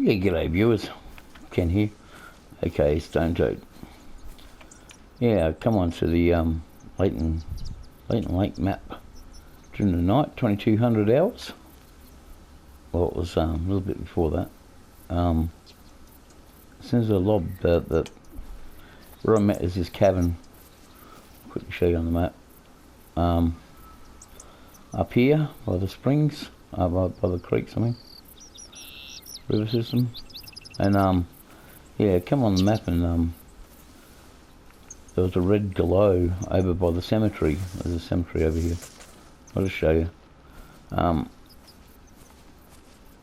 Yeah, g'day viewers. Ken here, aka Stone Toad. Yeah, come on to the Leighton Lake map during the night, 2200 hours. Well, it was a little bit before that. As soon as I lobbed where I'm at is this cabin. I'll quickly show you on the map. Up here by the springs, by the creeks, I mean, river system, and yeah, come on the map, and there was a red glow over by the cemetery. There's a cemetery over here. I'll just show you.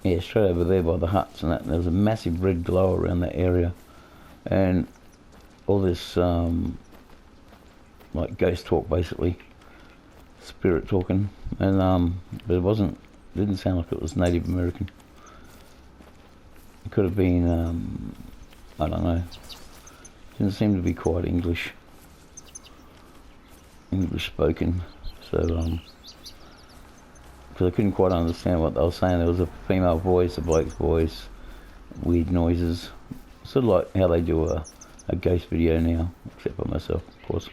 Yeah, straight over there by the huts and that. And there was a massive red glow around that area, and all this like ghost talk, basically, spirit talking, and but it didn't sound like it was Native American. It could have been I don't know. Didn't seem to be quite English spoken, so because I couldn't quite understand what they were saying. There was a female voice, a bloke's voice, weird noises, sort of like how they do a ghost video now, except for myself, of course.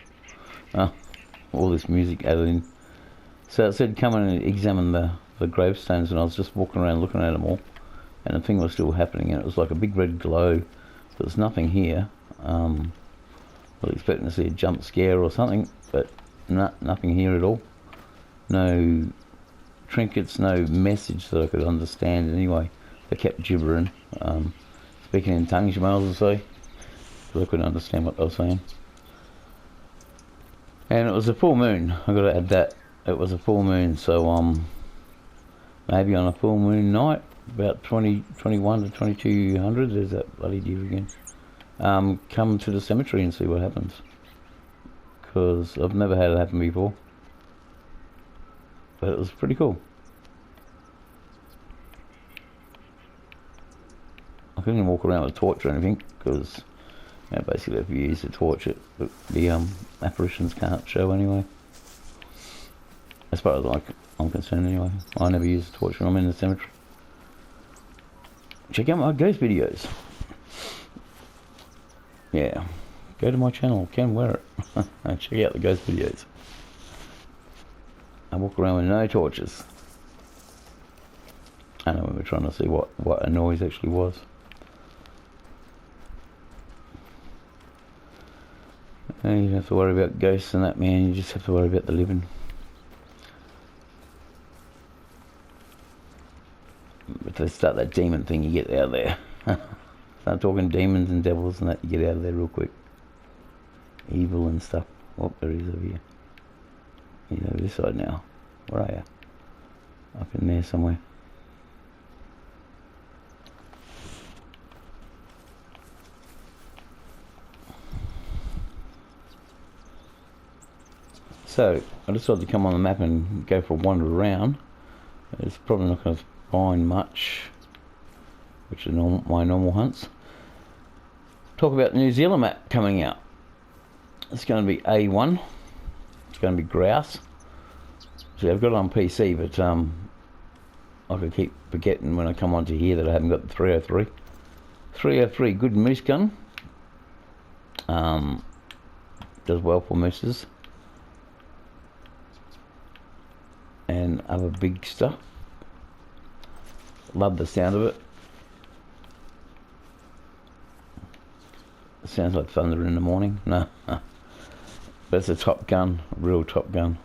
All this music added in. So it said come and examine the gravestones, and I was just walking around looking at them all, and the thing was still happening, and it was like a big red glow. There was nothing here. I was expecting to see a jump scare or something, but nothing here at all. No trinkets, no message that I could understand anyway. They kept gibbering, speaking in tongues, you might as well say, because I couldn't understand what they were saying. And it was a full moon. I got to add that. It was a full moon, so maybe on a full moon night, about 21 to 2200, there's that bloody deer again. Come to the cemetery and see what happens, because I've never had it happen before, but it was pretty cool. I couldn't walk around with a torch or anything, because basically if you use a torch, the apparitions can't show anyway, as far as I'm concerned anyway. I never use a torch when I'm in the cemetery. Check out my ghost videos. Yeah, go to my channel, Ken Wear It, and check out the ghost videos. I walk around with no torches. I know we were trying to see what a noise actually was. And you don't have to worry about ghosts and that, man. You just have to worry about the living. If they start that demon thing, you get out of there. Start talking demons and devils and that, you get out of there real quick. Evil and stuff. Oh, there he is over here. He's over this side now. Where are you? Up in there somewhere. So, I decided to come on the map and go for a wander around. It's probably not going to find much, which are my normal hunts. Talk about the New Zealand map coming out. It's going to be A1. It's going to be grouse. See, I've got it on PC, but I could keep forgetting when I come onto here that I haven't got the 303. 303, good moose gun. Does well for mooses and other big stuff. Love the sound of it. It sounds like thunder in the morning. No, but it's a top gun, real top gun.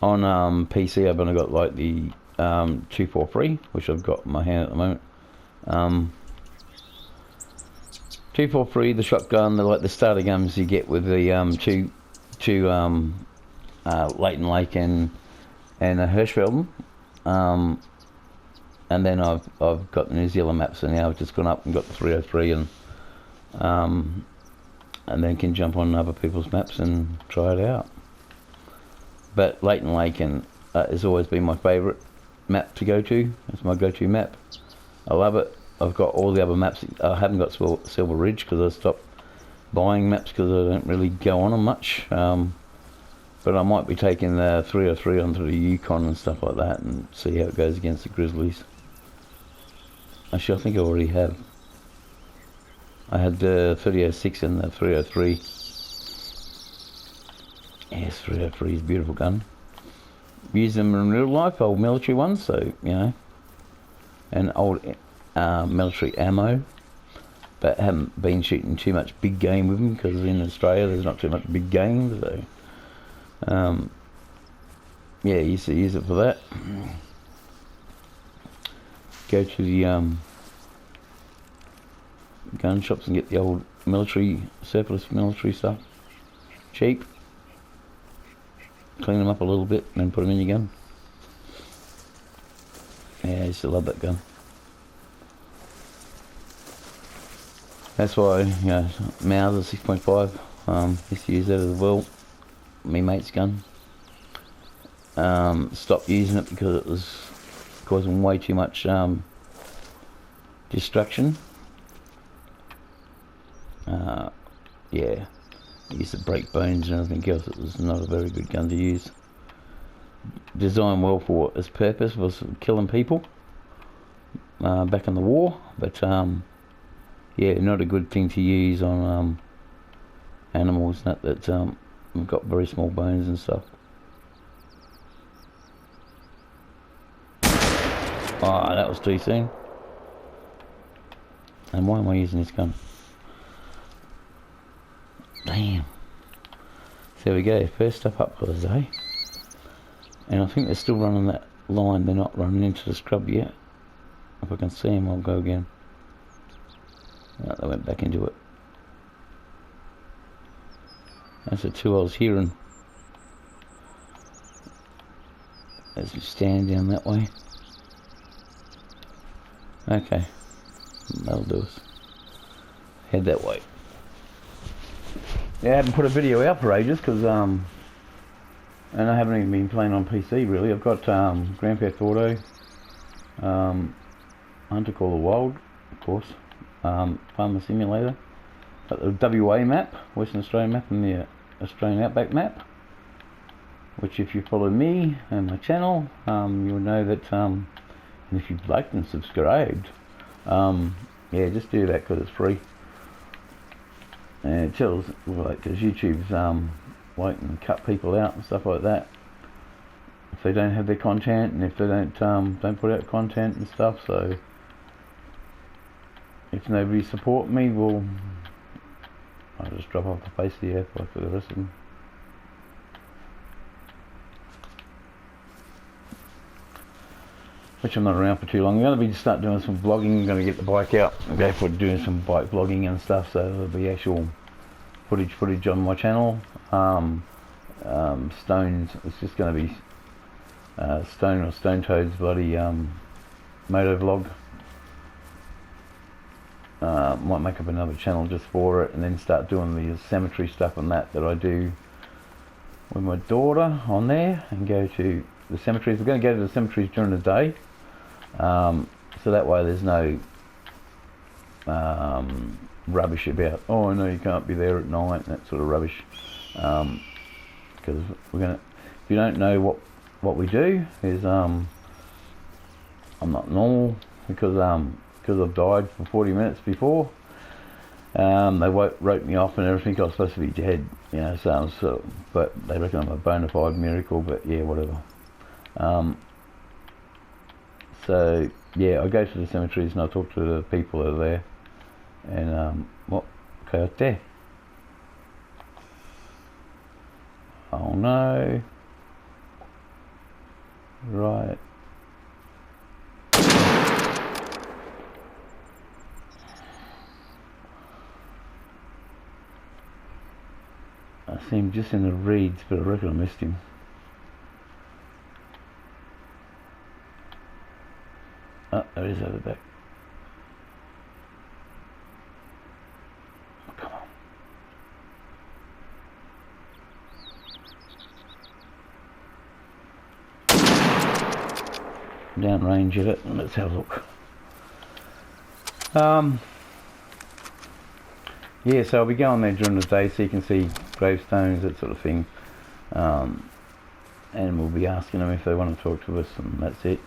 On PC, I've only got like the 243, which I've got in my hand at the moment. 243, the shotgun, they're like the starter guns you get with the two Leighton Lake and a Hirschfelden. And then I've got the New Zealand maps, so now I've just gone up and got the 303, and then can jump on other people's maps and try it out. But Leighton Lake has always been my favourite map to go to. It's my go-to map. I love it. I've got all the other maps. I haven't got Silver Ridge because I stopped buying maps because I don't really go on them much. But I might be taking the 303 onto the Yukon and stuff like that and see how it goes against the Grizzlies. Actually, I think I already have. I had the 3006 and the 303. Yes, 303 is a beautiful gun. Use them in real life, old military ones, so, you know, and old military ammo, but haven't been shooting too much big game with them because in Australia there's not too much big game, so yeah, I used to use it for that. Go to the gun shops and get the old military, surplus military stuff, cheap. Clean them up a little bit and then put them in your gun. Yeah, I used to love that gun. That's why, you know, Mauser 6.5, used to use that as well. My mate's gun. Stopped using it because it was causing way too much destruction. Yeah, it used to break bones and everything else. It was not a very good gun to use. Designed well for its purpose, was killing people back in the war, but yeah, not a good thing to use on animals that have got very small bones and stuff. Oh, that was too soon. And why am I using this gun? Damn. So there we go, first step up for the day. And I think they're still running that line, they're not running into the scrub yet. If I can see them, I'll go again. Oh, they went back into it. That's the two I was hearing. As we stand down that way. Okay, that'll do us. Head that way. Yeah, I haven't put a video out for ages because and I haven't even been playing on PC really. I've got Grand Theft Auto, Hunter Call the Wild, of course, Farmer Simulator, got the WA map, Western Australian map, and the Australian Outback map, which if you follow me and my channel, you'll know that, and if you've liked and subscribed, yeah, just do that because it's free. And it tells, like, because YouTube's like and cut people out and stuff like that if they don't have their content, and if they don't put out content and stuff. So if nobody support me, well, I'll just drop off the face of the earth like for the rest of them. Which I'm not around for too long. I'm going to start doing some vlogging. I'm going to get the bike out and go for doing some bike vlogging and stuff, so there'll be actual footage on my channel. Stones, it's just going to be Stone or Stone Toad's bloody moto vlog. Might make up another channel just for it, and then start doing the cemetery stuff and that I do with my daughter on there, and go to the cemeteries. We're going to go to the cemeteries during the day, so that way there's no rubbish about, oh no, you can't be there at night, and that sort of rubbish, because we're going to, if you don't know what we do is, I'm not normal because I've died for 40 minutes before. They wrote me off and everything. I was supposed to be dead, you know, so but they reckon I'm a bona fide miracle, but yeah, whatever. So yeah, I go to the cemeteries and I talk to the people that are there, and what, okay, out there. Oh no. Right. I see him just in the reeds, but I reckon I missed him. Oh, there he is over back. Oh, come on. Downrange at it, and let's have a look. Yeah, so I'll be going there during the day so you can see gravestones, that sort of thing, and we'll be asking them if they want to talk to us, and that's it.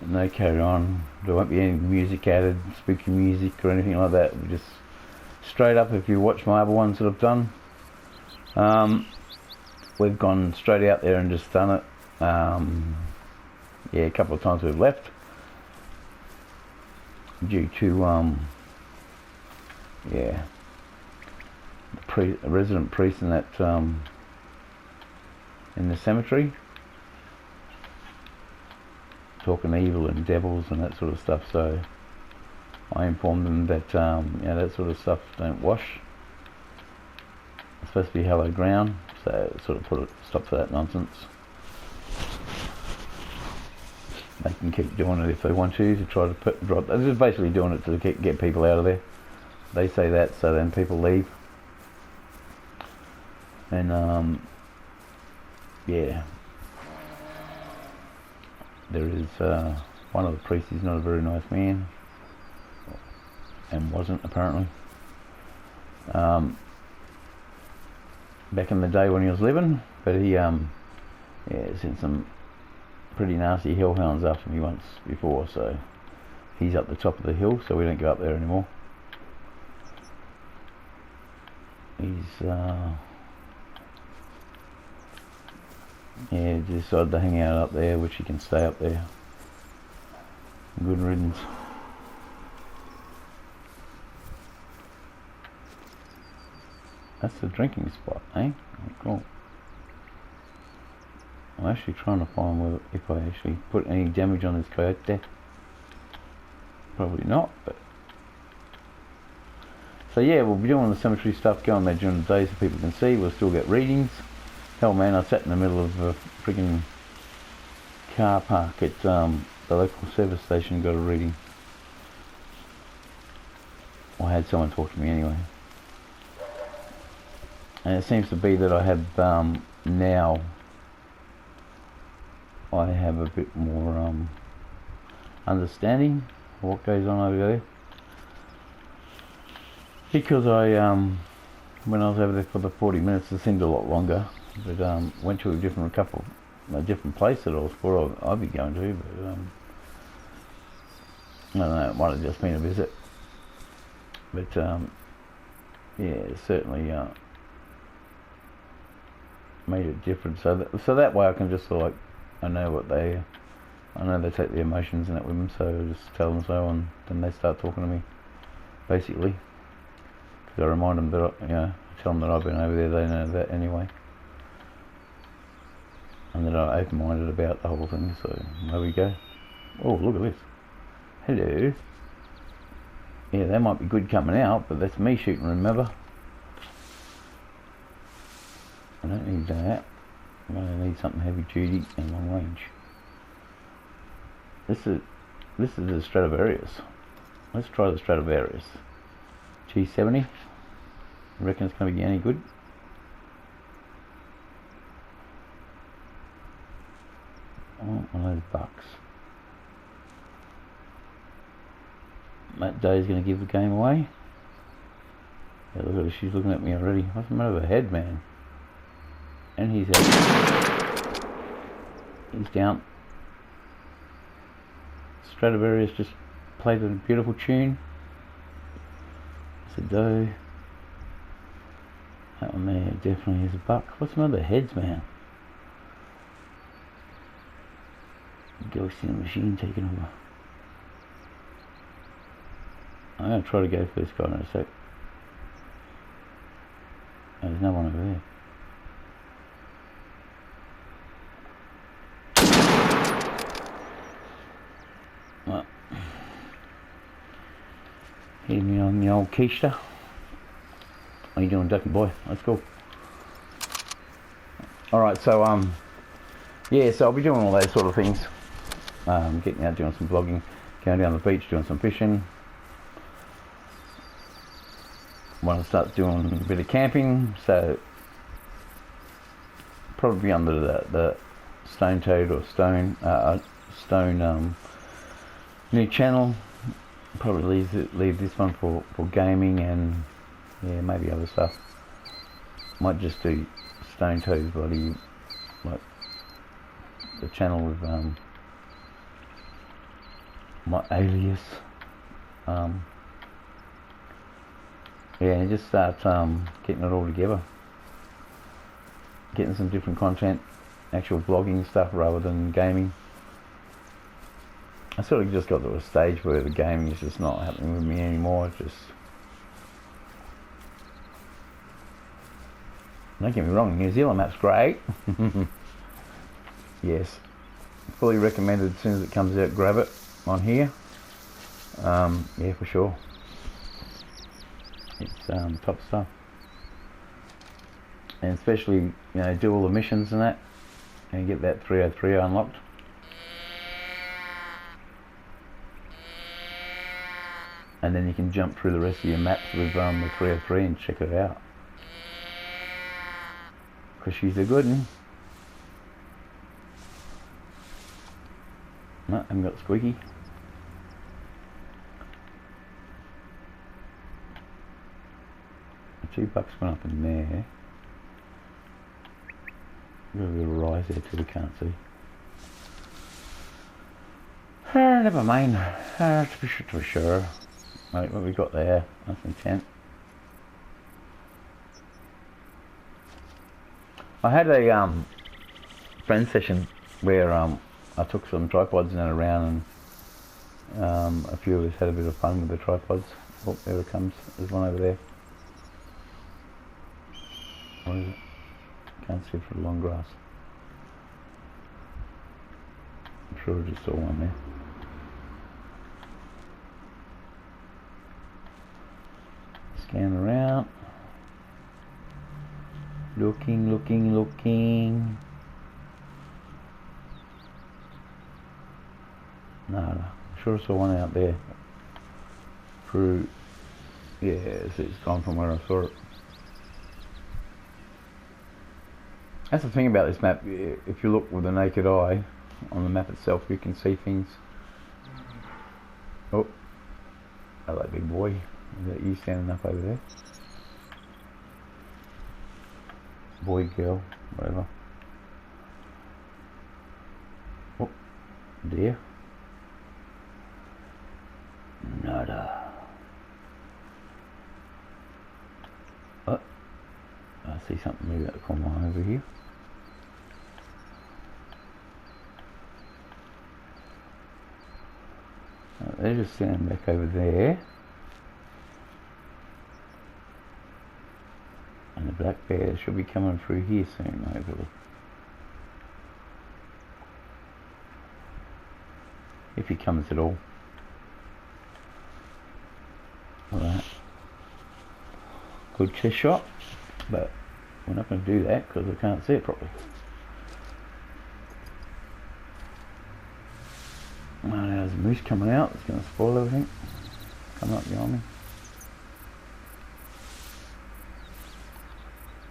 and they carry on. There won't be any music added, spooky music or anything like that. We just straight up. If you watch my other ones that I've done, we've gone straight out there and just done it. Yeah, a couple of times we've left due to yeah, a resident priest in that in the cemetery talking evil and devils and that sort of stuff. So I informed them that you know, that sort of stuff don't wash. It's supposed to be hallowed ground, so sort of put a stop to that nonsense. They can keep doing it if they want to try to drop. They're just basically doing it to get people out of there. They say that, so then people leave. And yeah, there is one of the priests. He's not a very nice man, and wasn't apparently. Back in the day when he was living, but he yeah, sent some pretty nasty hellhounds after me once before, so he's up the top of the hill, so we don't go up there anymore. He's yeah, decided to hang out up there, which he can stay up there. Good riddance. That's the drinking spot, eh? Cool. I'm actually trying to find whether if I actually put any damage on this coyote there. Probably not, but so yeah, we'll be doing the cemetery stuff, going there during the day so people can see. We'll still get readings. Hell man, I sat in the middle of a friggin' car park at the local service station and got a reading. I had someone talk to me anyway. And it seems to be that I have now I have a bit more understanding of what goes on over there, because I when I was over there for the 40 minutes, it seemed a lot longer, but went to a different place that I was thought I'd be going to, but I don't know, it might have just been a visit, but yeah, certainly made a difference. So that way I can just like, I know they take the emotions in that with them, so I just tell them so, and then they start talking to me, basically. Because I remind them that, you know, tell them that I've been over there, they know that anyway. And that I'm open-minded about the whole thing, so there we go. Oh, look at this. Hello. Yeah, that might be good coming out, but that's me shooting, remember? I don't need that. I'm going to need something heavy duty and long range. This is the Stradivarius. Let's try the Stradivarius. G70. Reckon it's going to be any good? Oh, one of those bucks. That Day's going to give the game away. Yeah, look at her, she's looking at me already. What's the matter with her head, man? And he's out. He's down. Stradivarius just played a beautiful tune. It's a doe. That one there definitely is a buck. What's some other heads, man? Ghost in the machine taking over. I'm going to try to go for this guy in a sec. Oh, there's no one over there. Well, hit me on the old keister. How you doing, ducky boy? Let's go. Alright, so yeah, so I'll be doing all those sort of things. Getting out, doing some vlogging, going down the beach, doing some fishing. Want to start doing a bit of camping, so probably under the stone toad or stone new channel. Probably leave this one for gaming and yeah, maybe other stuff. Might just do stone toad bloody, like the channel with my alias. Yeah, just start getting it all together. Getting some different content, actual vlogging stuff rather than gaming. I sort of just got to a stage where the gaming is just not happening with me anymore. It's just, don't get me wrong, New Zealand map's great. Yes, fully recommended. As soon as it comes out, grab it on here. Yeah, for sure. It's top stuff, and especially, you know, do all the missions and that, and get that 303 unlocked. And then you can jump through the rest of your maps with the 303 and check it out. Because she's a good one. No, I haven't got Squeaky. $2 went up in there. Got a bit of a rise there too, we can't see. Never mind. To be sure. Right, what we got there? That's intent. I had a friend session where I took some tripods and that around, and a few of us had a bit of fun with the tripods. Oh, there it comes. There's one over there. What is it? Can't see for the long grass. I'm sure I just saw one there. Scan around. Looking. No, I'm sure I saw one out there. Through, yeah, it's gone from where I saw it. That's the thing about this map. If you look with the naked eye on the map itself, you can see things. Oh, hello, big boy. Is that you standing up over there? Boy, girl, whatever. Oh, dear. Nada. Oh, I see something move out the corner over here. They're just standing back over there. And the black bear should be coming through here soon, hopefully. If he comes at all. Alright. Good chest shot, but we're not going to do that because I can't see it properly. Oh, there's a moose coming out. It's going to spoil everything. Coming up behind me.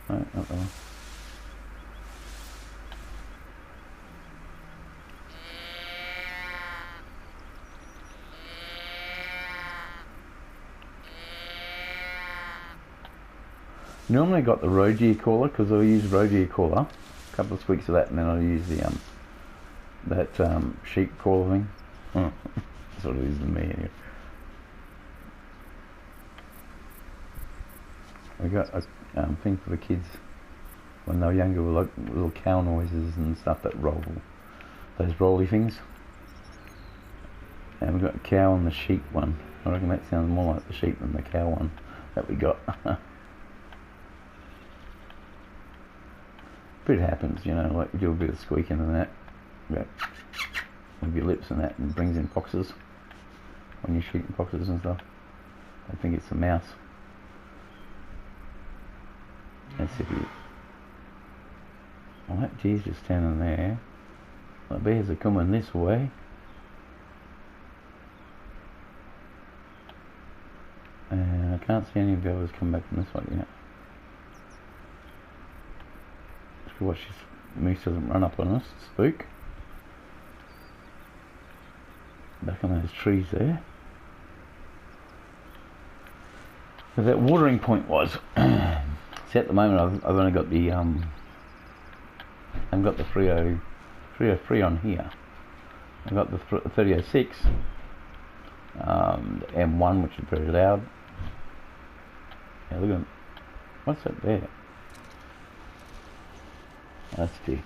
No, not that one. Normally I got the road deer caller because I use road deer caller. A couple of squeaks of that, and then I use the that sheep caller thing. That's what it is to me anyway. I got a thing for the kids when they were younger with like little cow noises and stuff that roll, those rolly things. And we got a cow and the sheep one. I reckon that sounds more like the sheep than the cow one that we got. But it happens, you know, like you do a bit of squeaking and that, with your lips and that, and it brings in foxes when you're shooting foxes and stuff. I think it's a mouse. Let's see if you. Well, that deer's just standing there. The bears are coming this way. And I can't see any of the others come back from this way yet. Just watch this moose doesn't run up on us, spook. Back on those trees there. So that watering point was. See, at the moment I've only got the I've got the 303 on here. I've got the 3006 The M1, which is very loud. Yeah, look at him. What's that there? That's deer.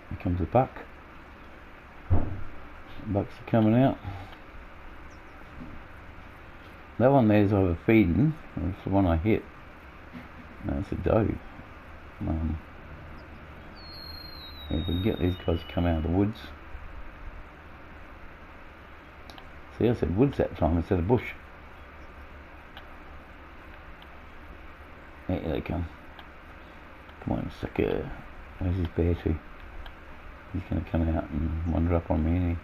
Here comes a buck. Bucks are coming out. That one there's over feeding. That's the one I hit. That's a doe. If we can get these guys to come out of the woods. See, I said woods that time instead of bush. Yeah, here they come. Come on, sucker. Where's his bear to? He's going to come out and wander up on me, isn't he?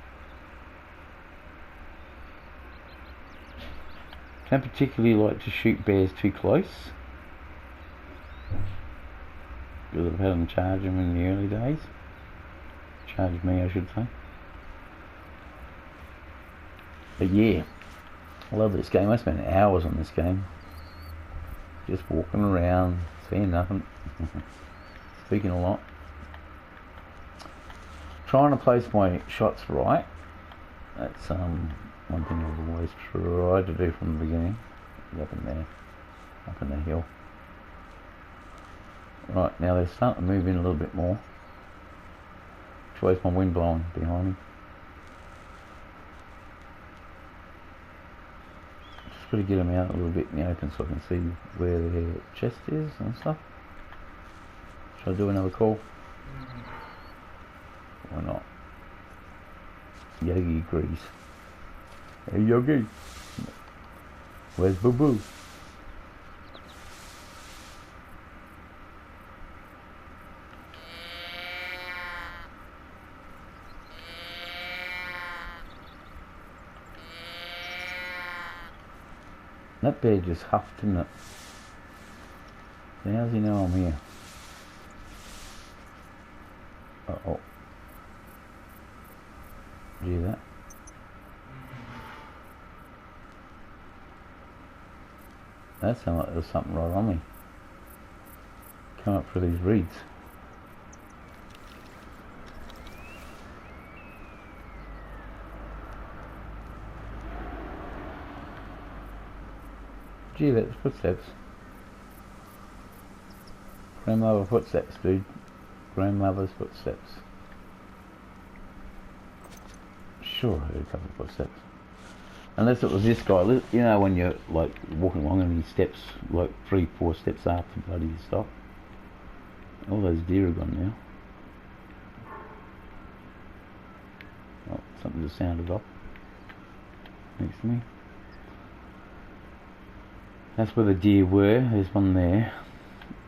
Don't particularly like to shoot bears too close, because I've had them charge them in the early days. Charge me, I should say. But yeah, I love this game. I spent hours on this game, just walking around, seeing nothing, speaking a lot, trying to place my shots right. That's one thing I've always tried to do from the beginning. Up in there, up in the hill. Right, now they're starting to move in a little bit more. Which way's my wind blowing? Behind me. Just got to get them out a little bit in the open so I can see where their chest is and stuff. Should I do another call? Why not? Yogi agrees. Hey Yogi, where's Boo Boo? That bear just huffed, didn't it? So how's he know I'm here? Uh-oh. Did you hear that? That sounded like there's something right on me. Come up for these reeds. Gee, that's footsteps. Grandmother footsteps, dude. Grandmother's footsteps. Sure, I heard a couple of footsteps. Unless it was this guy. You know when you're like walking along and he steps like 3-4 steps after bloody you stop. All those deer are gone now. Oh, something just sounded off next to me. That's where the deer were. There's one there.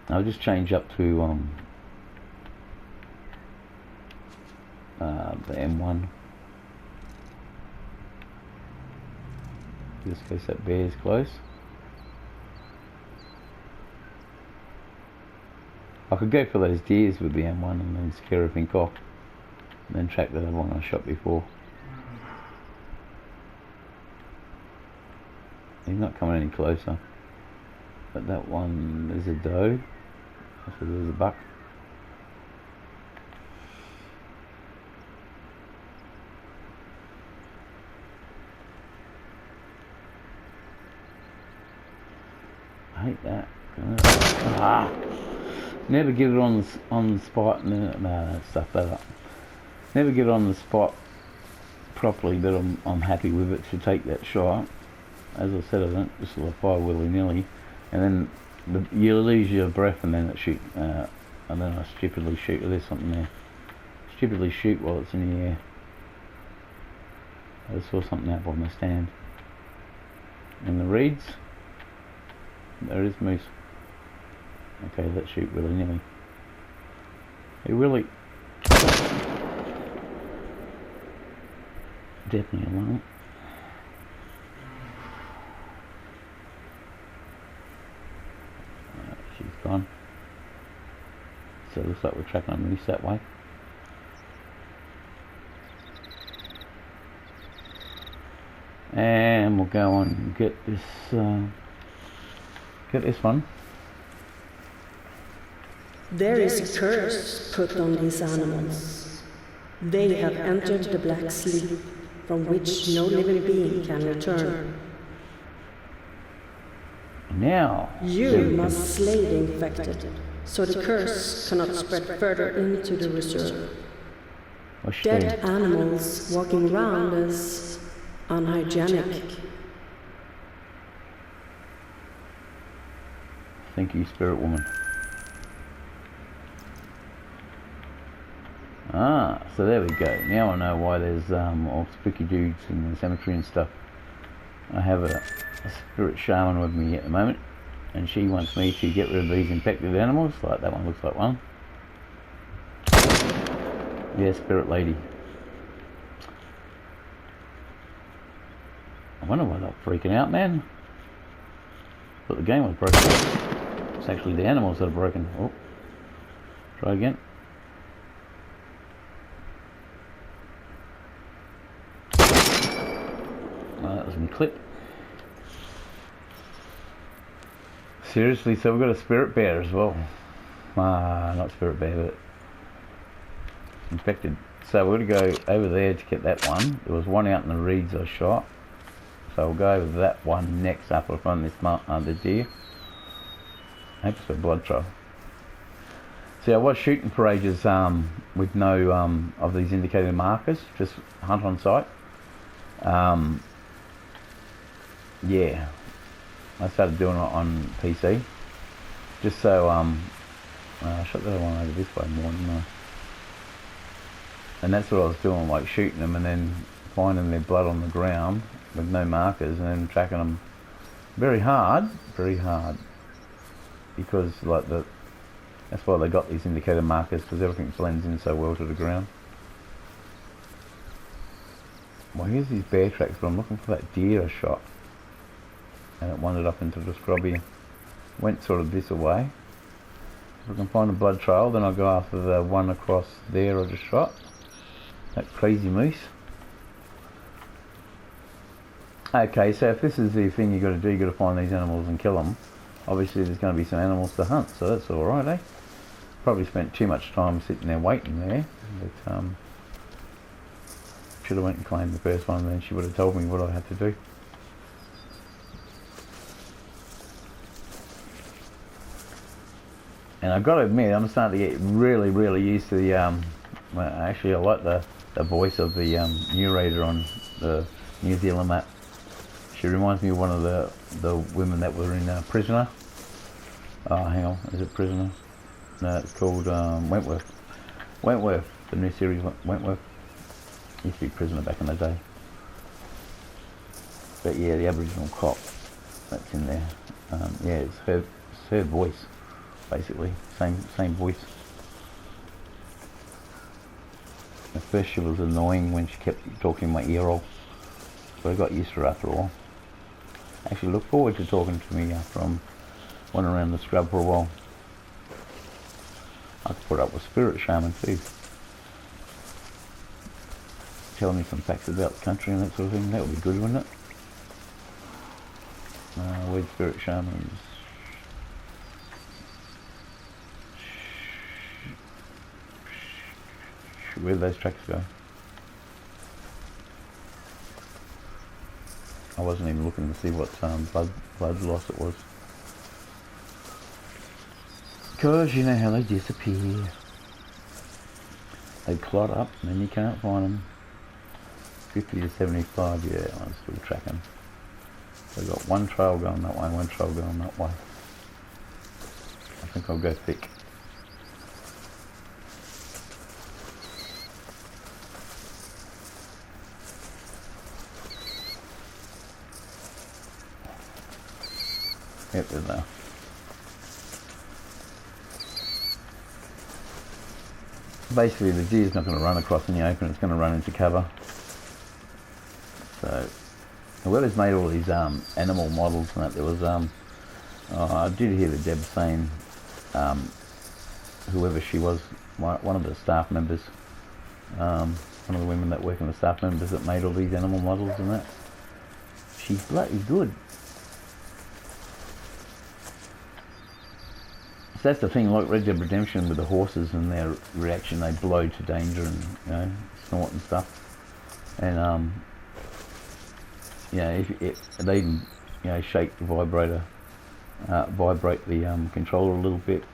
I'll just change up to the M1. Just in case that bear's close. I could go for those deers with the M1 and then scare everything off, and then track the other one I shot before. He's not coming any closer. But that one is a doe. I said there's a buck. I hate that. Never get it on the spot. No, stuff that up. Never get it on the spot properly, but I'm happy with it to take that shot. As I said, I don't just fire willy-nilly, and then you lose your breath, and then it shoot, and then I stupidly shoot. There's something there. Stupidly shoot while it's in the air. I saw something out by my stand. And the reeds. There is moose. Okay, let's shoot willy-nilly. Hey Willie. Definitely alone. She's gone. So it looks like we're tracking on moose that way. And we'll go on and get this one. There is a curse put on these animals. They have entered the black sleep, from which no living being can return. Now, You must slay the infected, so the curse cannot spread further into the reserve. Dead animals walking around is unhygienic. Thank you, spirit woman. Ah, so there we go. Now I know why there's all spooky dudes in the cemetery and stuff. I have a spirit shaman with me at the moment, and she wants me to get rid of these infected animals. Like that one looks like one. Yeah, spirit lady. I wonder why they're freaking out, man. But the game was broken. It's actually the animals that are broken. Oh, try again. Well, that was in clip. Seriously, so we've got a spirit bear as well. Not spirit bear, but infected. So we're going to go over there to get that one. There was one out in the reeds I shot. So we'll go over that one next after I find this the deer. I hope it's a blood trail. See, I was shooting for ages with no of these indicated markers, just hunt on sight. Yeah, I started doing it on PC, just so I shot the other one over this way more, didn't I? And that's what I was doing, like shooting them and then finding their blood on the ground with no markers and then tracking them. Very hard, because like that's why they got these indicator markers, because everything blends in so well to the ground. Well, here's these bear tracks, but I'm looking for that deer I shot, and it wandered up into the scrub here. Went sort of this away. If I can find a blood trail, then I'll go after the one across there I just shot. That crazy moose. Okay, so if this is the thing you got to do, you got to find these animals and kill them. Obviously, there's going to be some animals to hunt, so that's all right, eh? Probably spent too much time sitting there waiting there, but should have went and claimed the first one, and then she would have told me what I had to do. And I've got to admit, I'm starting to get really used to the well, actually I like the voice of the narrator on the New Zealand map. She reminds me of one of the women that were in Prisoner. Oh, hang on, is it Prisoner? No, it's called Wentworth. Wentworth, the new series Wentworth. Used to be Prisoner back in the day. But yeah, the Aboriginal cop that's in there. Yeah, it's her voice, basically. Same voice. At first she was annoying when she kept talking in my ear roll, but I got used to her after a while. Actually look forward to talking to me after I'm went around the scrub for a while. I could put up with Spirit Shaman too. Telling me some facts about the country and that sort of thing. That would be good, wouldn't it? Where's Spirit Shamans? Where'd those tracks go? I wasn't even looking to see what blood loss it was. Because you know how they disappear. They clot up and then you can't find them. 50 to 75, yeah, I'm still tracking. They've got one trail going that way, one trail going that way. I think I'll go thick. Yep, there's now. Basically the deer's not going to run across in the open, it's going to run into cover. So whoever's made all these animal models and that, there was I did hear the Deb saying whoever she was, one of the staff members, one of the women that work in the staff members that made all these animal models and that, she's bloody good. So that's the thing, like Red Dead Redemption with the horses and their reaction, they blow to danger and, you know, snort and stuff. And you know, if they even, you know, shake the vibrator, vibrate the controller a little bit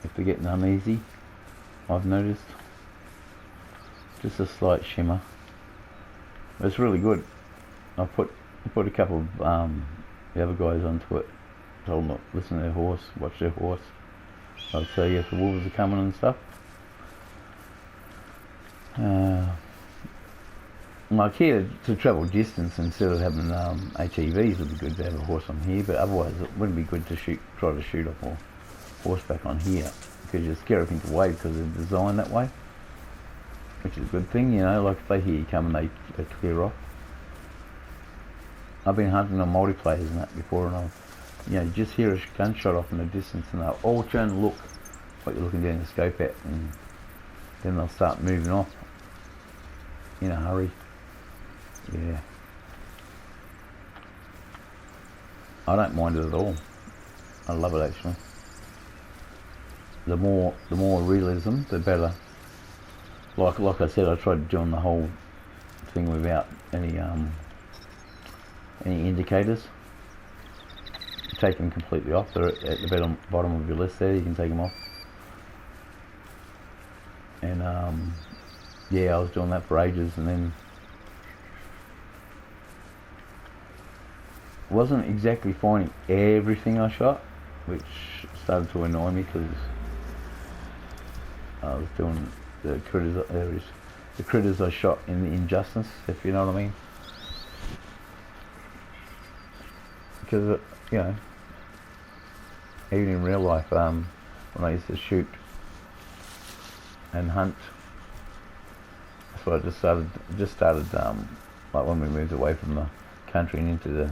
if they're getting uneasy. I've noticed just a slight shimmer. But it's really good. I put a couple of the other guys onto it. Told them, listen to their horse, watch their horse. I'll tell you if the wolves are coming and stuff. Like here, to travel distance instead of having ATVs, would be good to have a horse on here, but otherwise it wouldn't be good to try to shoot off a horseback on here, because you scare things away because they're designed that way, which is a good thing, you know, like if they hear you coming, they clear off. I've been hunting on multiplayers and that before, and you know, you just hear a gunshot off in the distance and they'll all turn and look what you're looking down the scope at, and then they'll start moving off in a hurry. Yeah. I don't mind it at all. I love it actually. The more realism, the better. Like I said, I tried doing the whole thing without any indicators. Take them completely off. They're at the bottom of your list there. You can take them off. And yeah, I was doing that for ages, and then wasn't exactly finding everything I shot, which started to annoy me because I was doing the critters I shot in the Injustice, if you know what I mean. Because you know, even in real life, when I used to shoot and hunt, that's what I just started like when we moved away from the country and into the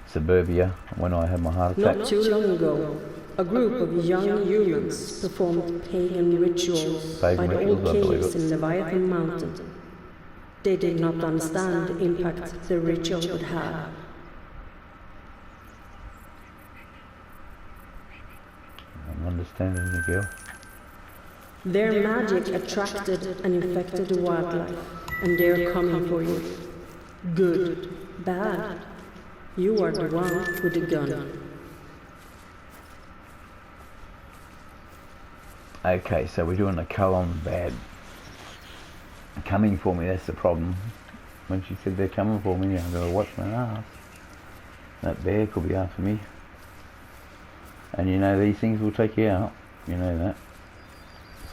suburbia, when I had my heart attack. Not too long ago, a group of young humans performed pagan rituals by the old caves in Leviathan Mountain. They did not understand the impact the ritual would have. I'm understanding you, girl. Their magic attracted and infected the wildlife, and they're coming for you. Good, bad. You are the one with the gun. Okay, so we're doing the column bad. Coming for me, that's the problem. When she said they're coming for me, I'm going to watch my ass. That bear could be after me. And you know these things will take you out. You know that.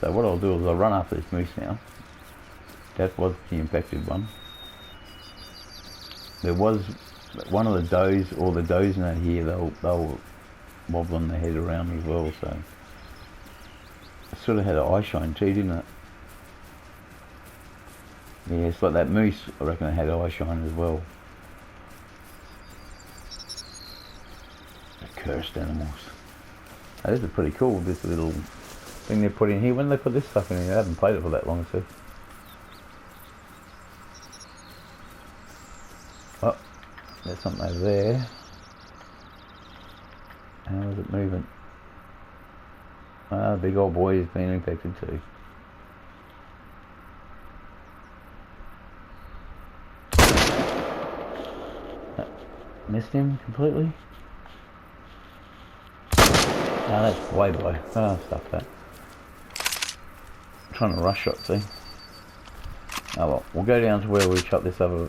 So what I'll do is I'll run after this moose now. That was the infected one. There was one of the does, or the does in here, they'll wobbling their head around me as well, so it sort of had an eye shine too, didn't it? Yeah, it's like that moose, I reckon it had eye shine as well. The cursed animals. Now, this is pretty cool, this little thing they put in here. When they put this stuff in here, I haven't played it for that long, so. Oh, there's something over there. How is it moving? Ah, the big old boy is being infected too. Missed him completely. Ah, that's way below. Ah, stuff that. I'm trying to rush shot, see? Oh well, we'll go down to where we shot this other.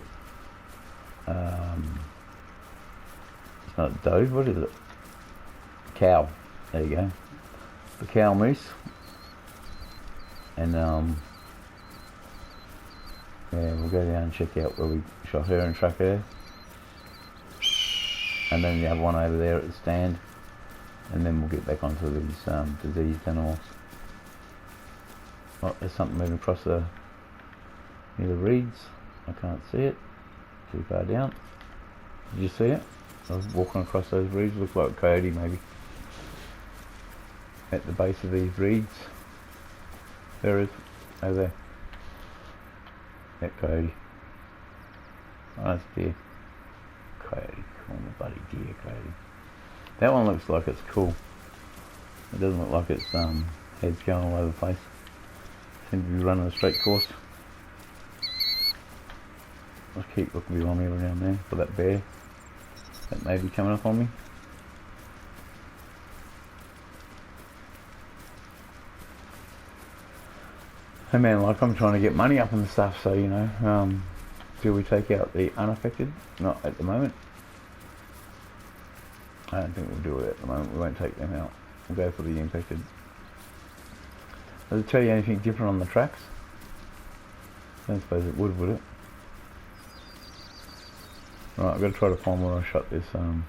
It's not a doe, what is it? Cow. There you go. The cow moose. And yeah, we'll go down and check out where we shot her and track her. And then the other one over there at the stand. And then we'll get back onto these diseased animals. Oh, there's something moving across near the reeds. I can't see it. Too far down. Did you see it? I was walking across those reeds. Looked like a coyote maybe. At the base of these reeds. There it is. Over there. That coyote. Oh, that's deer. Coyote. Call me bloody deer coyote. That one looks like it's cool. It doesn't look like its head's going all over the place. Seems to be running a straight course. I'll keep looking behind me every now and then for that bear that may be coming up on me. Hey man, like I'm trying to get money up and stuff, so you know, do we take out the unaffected? Not at the moment. I don't think we'll do it at the moment. We won't take them out. We'll go for the infected. Does it tell you anything different on the tracks? I don't suppose it would it? Right, I've got to try to find where I shot this. The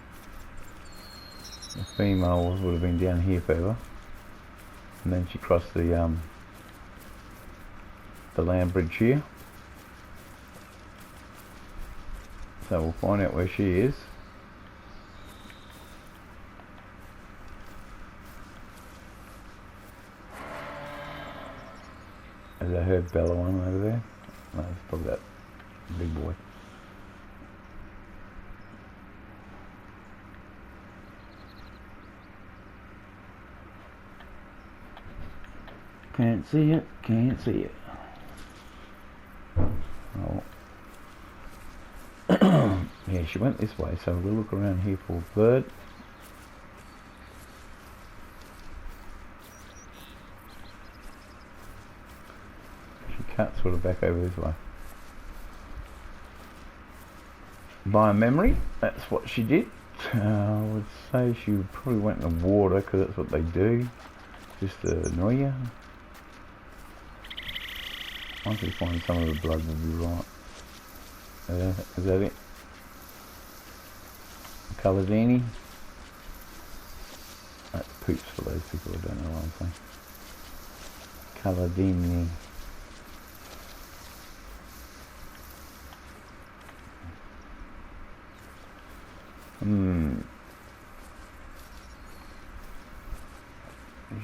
female would have been down here further, and then she crossed the land bridge here. So we'll find out where she is. As I heard Bella one over there. No, it's probably that big boy. Can't see it, can't see it. Oh. Yeah, she went this way, so we'll look around here for a bird. She cut sort of back over this way. By memory, that's what she did. I would say she probably went in the water, because that's what they do, just to annoy you. Once we find some of the blood, we'll be right. Is that it? Caladini? That's poops for those people who don't know what I'm saying. Caladini.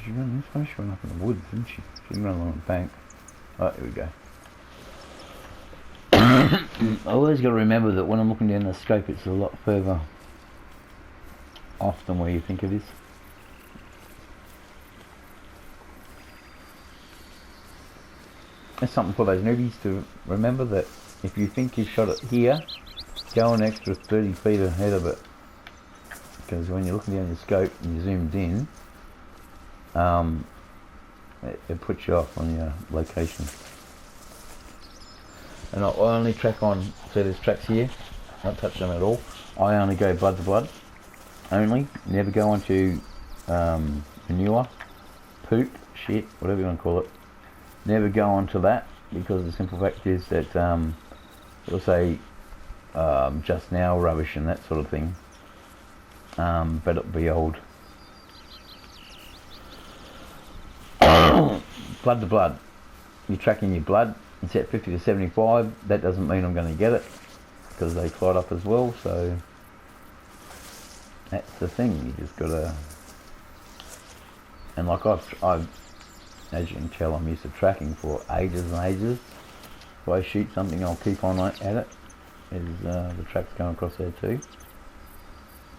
She ran this way? She went up in the woods, didn't she? She didn't run along the bank. Oh, here we go. I always got to remember that when I'm looking down the scope, it's a lot further off than where you think it is. That's something for those newbies to remember, that if you think you shot it here, go an extra 30 feet ahead of it. Because when you're looking down your scope and you're zoomed in, it puts you off on your location. And I only track on, see there's tracks here, I don't touch them at all. I only go blood to blood, only, never go onto manure, poop, shit, whatever you want to call it. Never go onto that, because the simple fact is that it'll say just now rubbish and that sort of thing, but it'll be old. Blood to blood, you're tracking your blood. It's at 50 to 75. That doesn't mean I'm going to get it, because they clot up as well. So that's the thing. You just got to. And like I've, as you can tell, I'm used to tracking for ages and ages. If I shoot something, I'll keep on at it. The track's going across there too.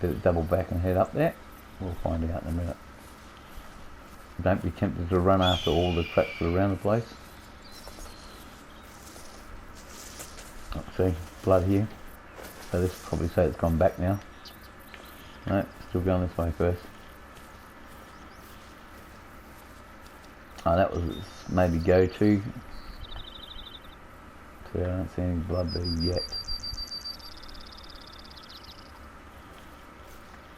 Did it double back and head up there? We'll find out in a minute. Don't be tempted to run after all the tracks that are around the place. See, blood here. So this will probably say it's gone back now. No, still going this way first. Oh, that was maybe go to. So I don't see any blood there yet.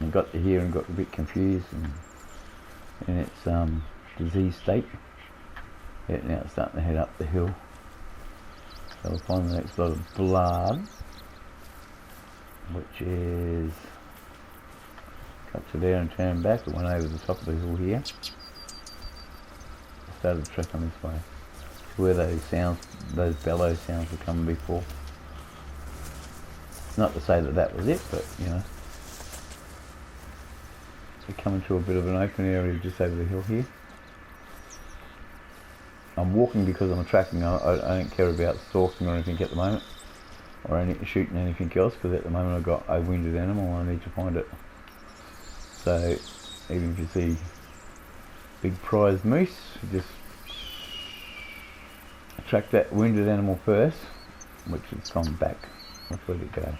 And got to here and got a bit confused in its disease state. Yeah, now it's starting to head up the hill. So we'll find the next lot of blood, which is cut to there and turn back. It went over the top of the hill here. Started to track on this way. Where those sounds, those bellow sounds were coming before. Not to say that that was it, but you know. We're coming to a bit of an open area just over the hill here. I'm walking because I'm tracking. I don't care about stalking or anything at the moment, or shooting anything else, because at the moment I've got a wounded animal and I need to find it. So even if you see big prize moose, just track that wounded animal first, which has gone back. Where'd it go?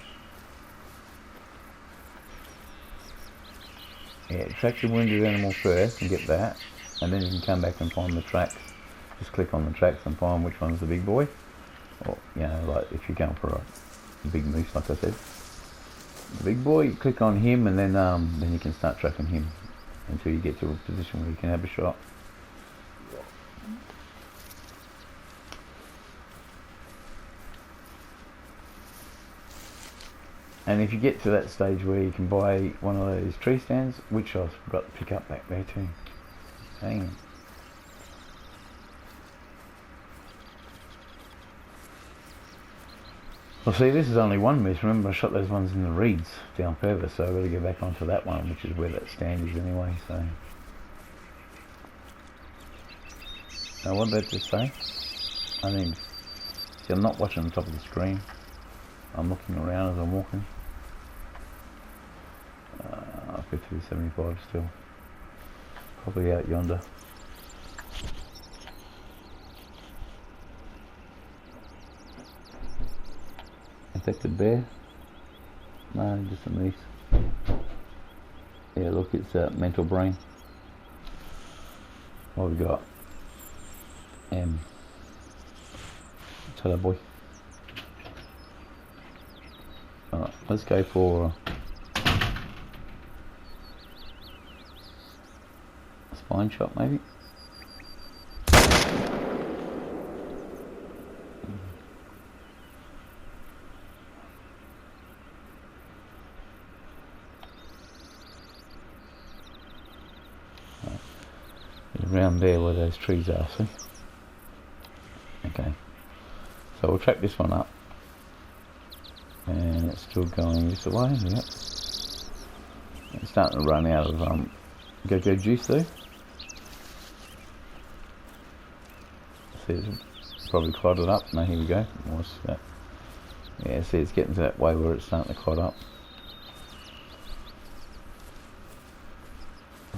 Yeah, track the wounded animal first and get that, and then you can come back and find the tracks. Just click on the tracks and find which one's the big boy. Or, you know, like if you're going for a big moose, like I said. The big boy, you click on him, and then you can start tracking him until you get to a position where you can have a shot. And if you get to that stage where you can buy one of those tree stands, which I forgot to pick up back there too. Hang on. Well, see, this is only one moose. Remember, I shot those ones in the reeds down further, so I've got to go back onto that one, which is where that stand is anyway, so. Now, what did that just say? I mean, see, I'm not watching the top of the screen. I'm looking around as I'm walking. 50-75 still. Probably out yonder. Infected bear? No, just a moose. Yeah, look, it's mental brain. What we got? Hello, boy. Alright, let's go for a spine shot, maybe. Around there where those trees are, see? Okay. So we'll track this one up. And it's still going this way, yep. It's starting to run out of go-go juice though. See, it's probably clotted up. No, here we go. What's that? Yeah, see, it's getting to that way where it's starting to clot up.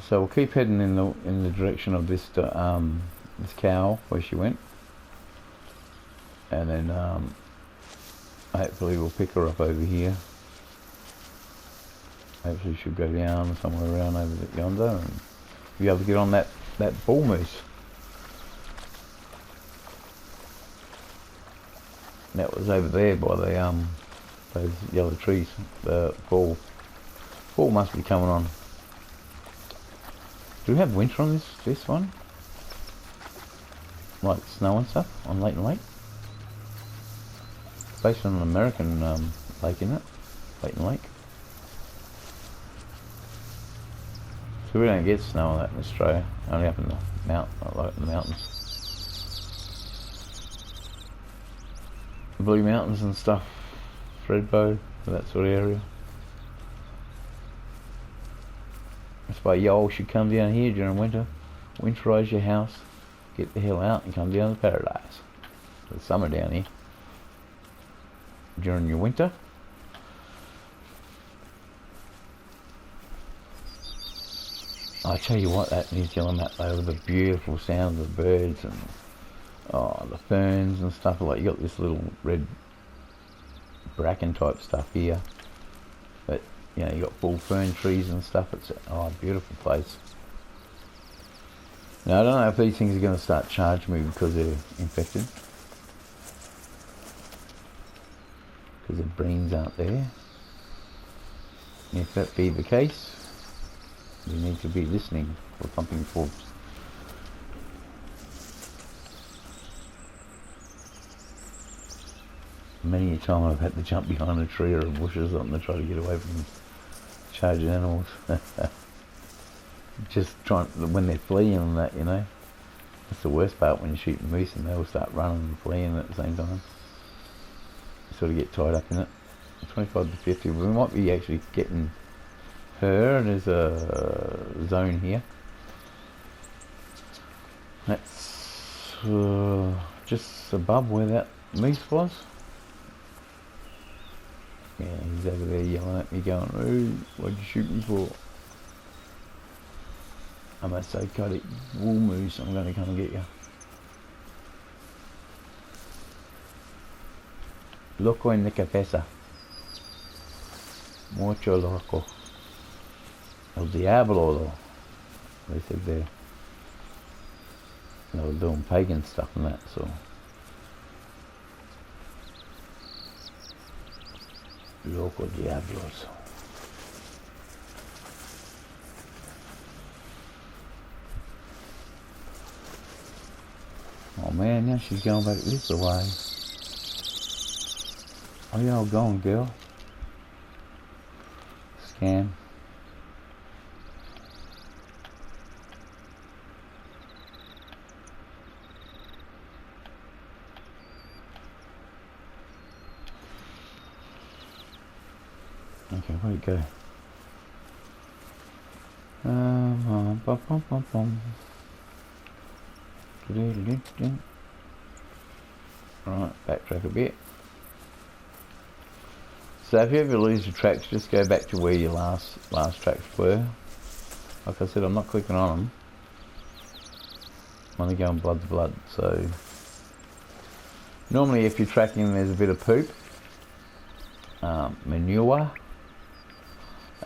So we'll keep heading in the direction of this this cow where she went, and then hopefully we'll pick her up over here. Hopefully she'll go down somewhere around over yonder and be able to get on that bull moose. That was over there by the those yellow trees. The fall must be coming on. Do we have winter on this one? Like snow and stuff on Leighton Lake? Based on an American lake, isn't it? Leighton Lake. So we don't get snow on that in Australia. Only up in the mountains. The Blue Mountains and stuff. Thredbo, that sort of area. That's why y'all should come down here during winter. Winterize your house. Get the hell out and come down to paradise. It's summer down here. During your winter. I tell you what, that New Zealand map though, with the beautiful sound of the birds and the ferns and stuff, like you got this little red bracken type stuff here, but you know you got full fern trees and stuff. It's a beautiful place. Now I don't know if these things are going to start charging me because they're infected, because the brains aren't there. And if that be the case, you need to be listening for pumping forbs. Many a time I've had to jump behind a tree or a bush or something to try to get away from charging animals. Just trying, when they're fleeing and that, you know. That's the worst part, when you shoot a moose and they all start running and fleeing at the same time. You sort of get tied up in it. 25 to 50, we might be actually getting her. There's a zone here. That's just above where that moose was. Yeah, he's over there yelling at me going, "Oh, what'd you shoot me for?" I must say, cut it, wool moose, I'm going to come and get you. Loco en la cabeza. Mucho loco. El diablo, though. They said they were doing pagan stuff and that, so. Loco diablos. Oh man, now she's going back this way. Where y'all going, girl? Scam. Okay, where'd it go? Bum, bum, bum, bum. Right, backtrack a bit. So if you ever lose your tracks, just go back to where your last tracks were. Like I said, I'm not clicking on them. I'm only going blood to blood. So normally, if you're tracking, there's a bit of poop, manure,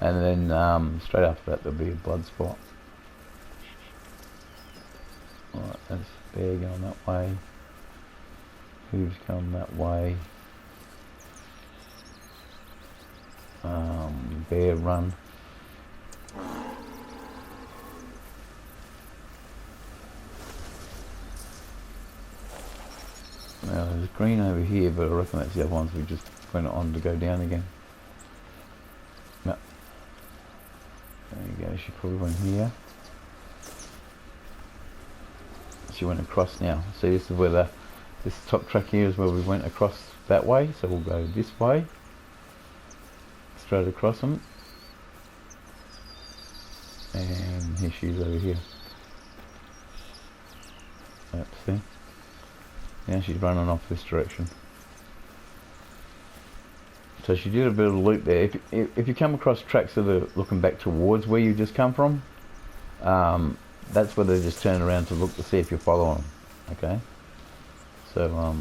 and then straight after that there'll be a blood spot. Right, that's bear going that way. Hooves going that way. Bear run. Now there's green over here, but I reckon that's the other ones we just went on to go down again. No. There you go, she probably went here. She went across now. See, this is where this top track here is where we went across that way, so we'll go this way. Straight across them. And here she is over here. Let's see. Now she's running off this direction. So she did a bit of a loop there. If you come across tracks that are looking back towards where you just come from, that's where they just turn around to look to see if you're following them. Okay? So,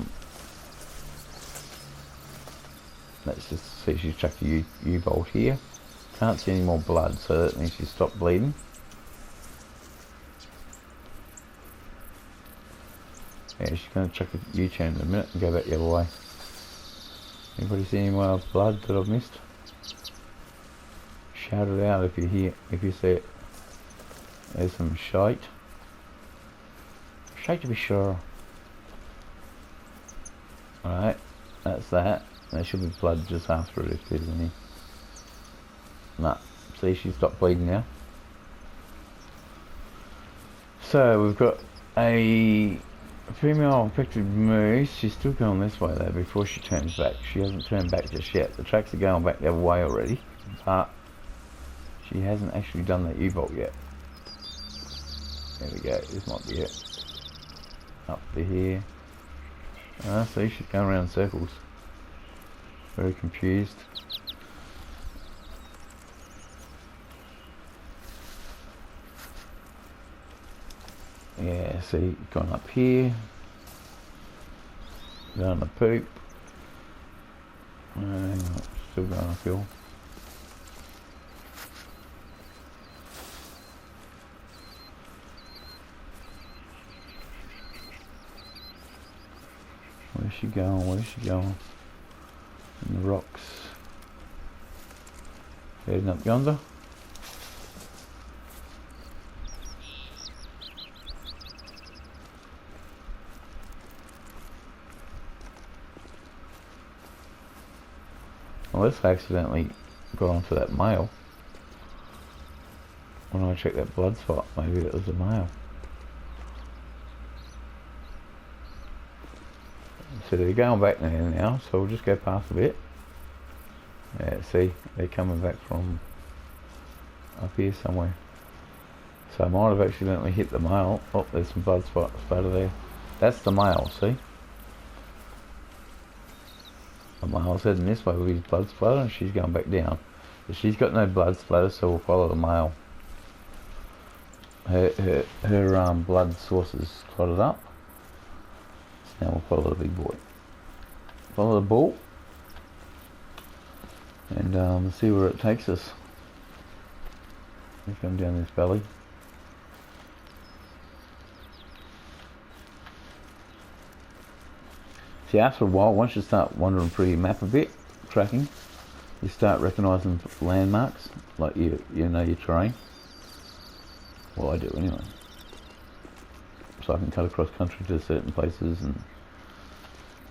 let's just see, she's chucked a U-bolt here. Can't see any more blood, so that means she's stopped bleeding. Yeah, she's going to chuck a U-turn in a minute and go back the other way. Anybody see any more blood that I've missed? Shout it out if you hear, if you see it. There's some shite. Shite to be sure. Alright, that's that. There should be blood just after it if there's any. Nah, see, she's stopped bleeding now. So we've got a female infected moose. She's still going this way though before she turns back. She hasn't turned back just yet. The tracks are going back the other way already, but she hasn't actually done that U-bolt yet. There we go, this might be it. Up to here. See, she's going around in circles. Very confused. Yeah, see, gone up here. Down the poop. Still going uphill. Where's she going? Where's she going? In the rocks. Heading up yonder. Well, this accidentally got onto that male. When I checked that blood spot, maybe it was a male. So they're going back there now, so we'll just go past a bit. Yeah, see, they're coming back from up here somewhere. So I might have accidentally hit the male. Oh, there's some blood spots over there. That's the male, see? The male's heading this way with his blood splatter and she's going back down. But she's got no blood splatter, so we'll follow the male. Her blood source is clotted up. Now we'll follow the big boy. Follow the bull. and see where it takes us. We come down this valley. See, after a while, once you start wandering through your map a bit, tracking, you start recognising landmarks, like you know your terrain. Well, I do anyway. So I can cut across country to certain places, and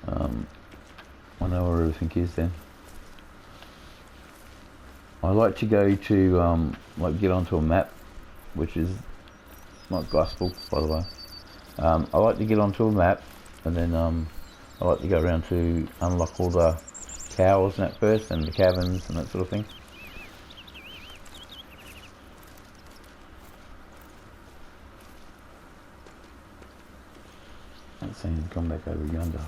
I know where everything is then. I like to go to, like get onto a map, which is not gospel, by the way. I like to get onto a map, and then I like to go around to unlock all the towers and that first, and the caverns and that sort of thing. That seems gone back over yonder.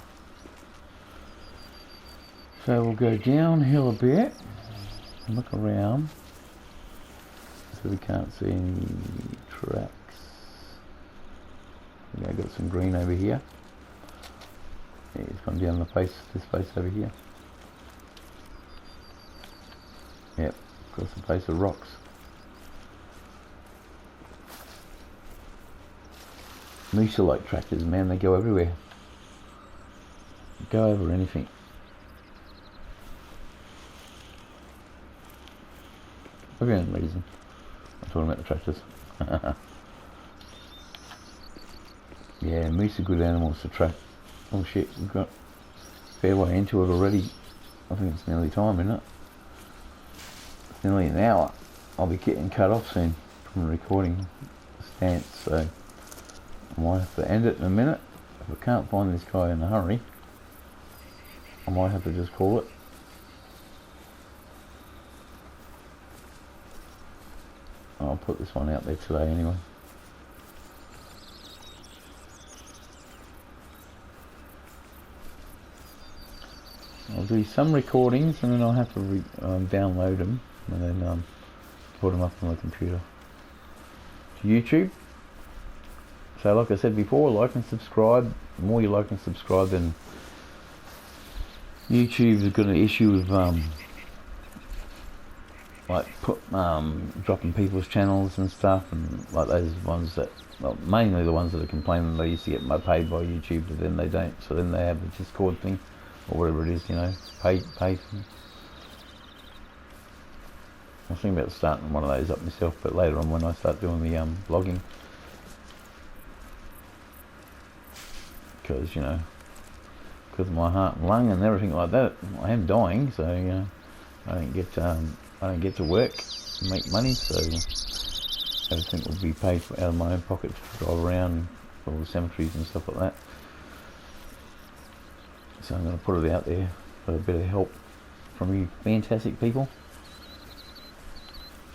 So we'll go downhill a bit and look around. So we can't see any tracks. Yeah, got some green over here. Yeah, it's gone down the face, this face over here. Yep, got some face of rocks. Moose are like tractors, man, they go everywhere. Go over anything. For any reason. I'm talking about the tractors. Yeah, moose are good animals to track. Oh shit, we've got a fair way into it already. I think it's nearly time, isn't it? It's nearly an hour. I'll be getting cut off soon from the recording stance, so I might have to end it in a minute. If I can't find this guy in a hurry, I might have to just call it. I'll put this one out there today anyway. I'll do some recordings and then I'll have to download them and then put them up on my computer to YouTube. So like I said before, like and subscribe. The more you like and subscribe, then YouTube is going to issue with dropping people's channels and stuff, and like those ones that, well, mainly the ones that are complaining they used to get paid by YouTube, but then they don't. So then they have the Discord thing, or whatever it is, you know, pay. I was thinking about starting one of those up myself, but later on when I start doing the blogging, because you know, because of my heart and lung and everything like that, I am dying, so you know, I don't get to work and make money, so everything will be paid for out of my own pocket to drive around all the cemeteries and stuff like that. So I'm going to put it out there for a bit of help from you fantastic people.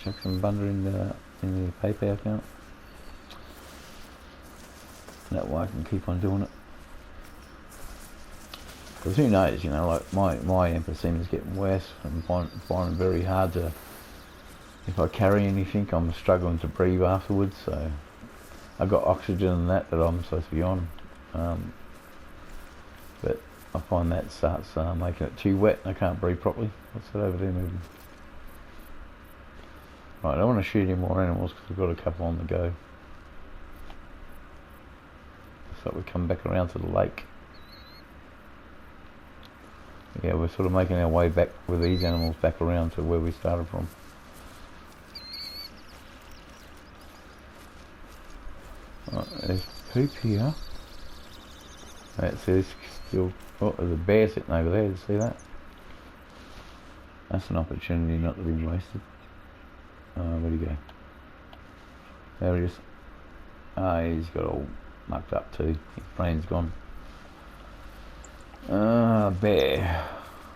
Chuck some bunder in the PayPal account. That way I can keep on doing it. Because who knows, you know, like my emphysema is getting worse. I'm finding it very hard to, if I carry anything, I'm struggling to breathe afterwards. So I've got oxygen and that I'm supposed to be on. But I find that starts making it too wet and I can't breathe properly. What's that over there moving? Right, I don't want to shoot any more animals because we've got a couple on the go. So we come back around to the lake. Yeah, we're sort of making our way back with these animals back around to where we started from. Right, there's poop here. That's there's still. Oh, there's a bear sitting over there. Did you see that? That's an opportunity not to be wasted. Where'd he go? There he is. He's got all mucked up too. His brain's gone. Bear.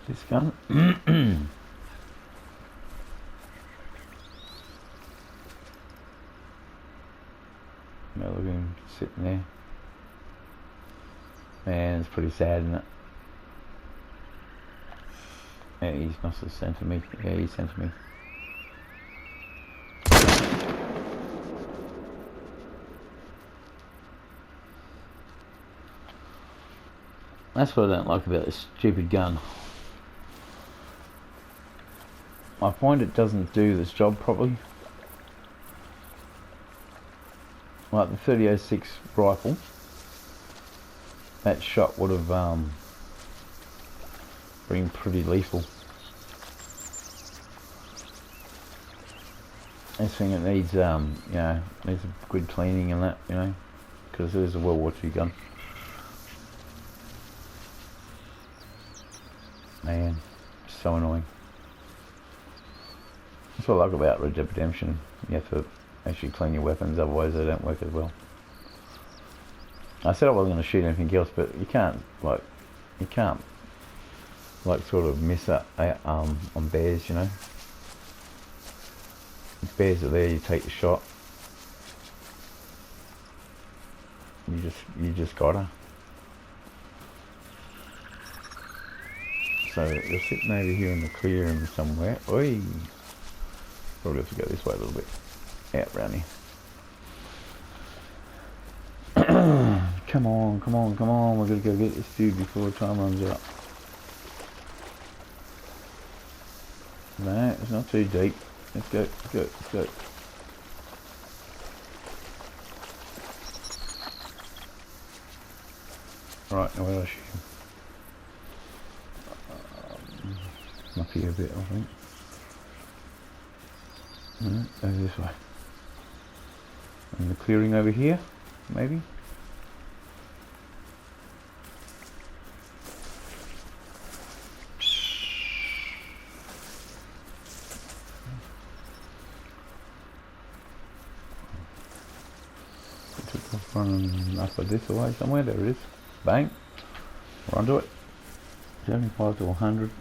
This gun. Now look at him sitting there. Man, it's pretty sad, isn't it? Yeah, he must have sent to me. Yeah, he sent to me. That's what I don't like about this stupid gun. I find it doesn't do this job properly. Like the 30-06 rifle, that shot would have been pretty lethal. This thing, it needs you know, needs a good cleaning and that, you know, because it is a World War II gun. Man, so annoying. That's what I like about Red Dead Redemption. You have to actually clean your weapons, otherwise they don't work as well. I said I wasn't going to shoot anything else, but you can't like sort of miss up on bears, you know. If bears are there, you take the shot. You just gotta. So you're sitting over here in the clearing somewhere. Oi! Probably have to go this way a little bit. Out round here. Come on, come on, come on. We're gonna go get this dude before time runs out. No, it's not too deep. Let's go, let's go, let's go. Right, now where do I shoot him? Up here a bit, I think. Over this way. And the clearing over here, maybe? Running up this way somewhere. There it is. Bang. We're onto it. 75 to 100.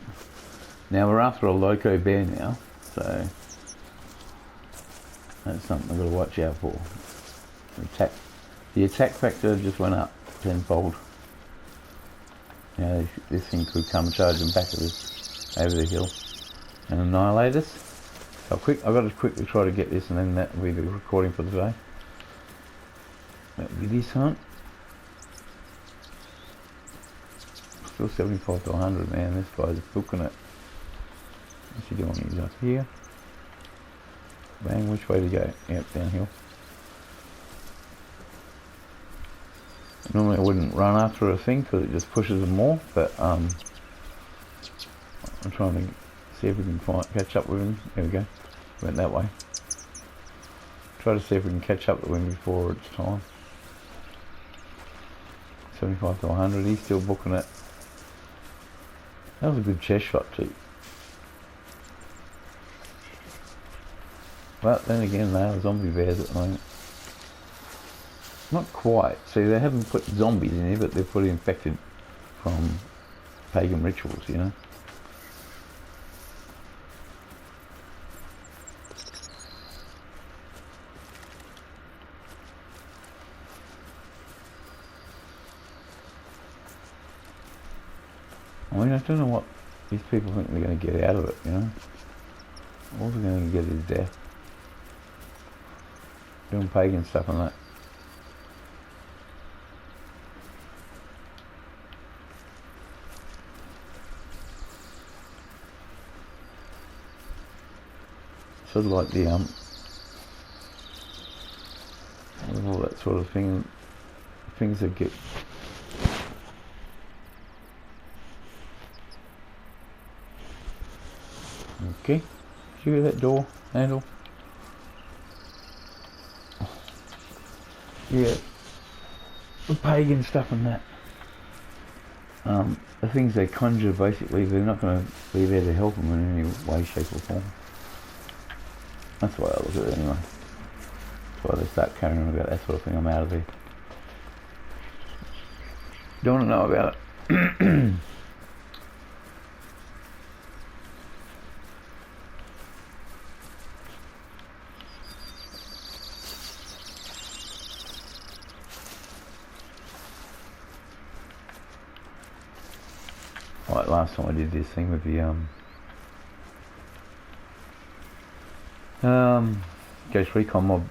Now we're after a loco bear now, so that's something I've got to watch out for. The attack factor just went up tenfold. You know, this thing could come charging back at us over the hill and annihilate us. So I've got to quickly try to get this, and then that will be the recording for the day. That will be this hunt. Still 75 to 100, man. This guy's booking it. What's he doing? He's up here. Bang, which way to go? Yep, downhill. Normally I wouldn't run after a thing because it just pushes them more, but I'm trying to see if we can catch up with him. There we go. Went that way. Try to see if we can catch up with him before it's time. 75 to 100, he's still booking it. That was a good chest shot too. But then again, they are zombie bears at the moment. Not quite. See, they haven't put zombies in here, but they've put infected from pagan rituals, you know. I mean, I don't know what these people think they're going to get out of it, you know. All they're going to get is death. Doing pagan stuff and that. Sort of like the all that sort of thing, things that get okay. See that door handle? Yeah, the pagan stuff and that. The things they conjure, basically, they're not going to be there to help them in any way, shape or form. That's the way I look at it anyway. That's why they start carrying on about that sort of thing. I'm out of there. Don't want to know about it. Like last time I did this thing with the Ghost Recon mob,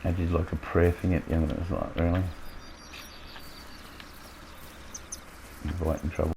I did like a prayer thing at the end of it. It was like, really? Inviting trouble.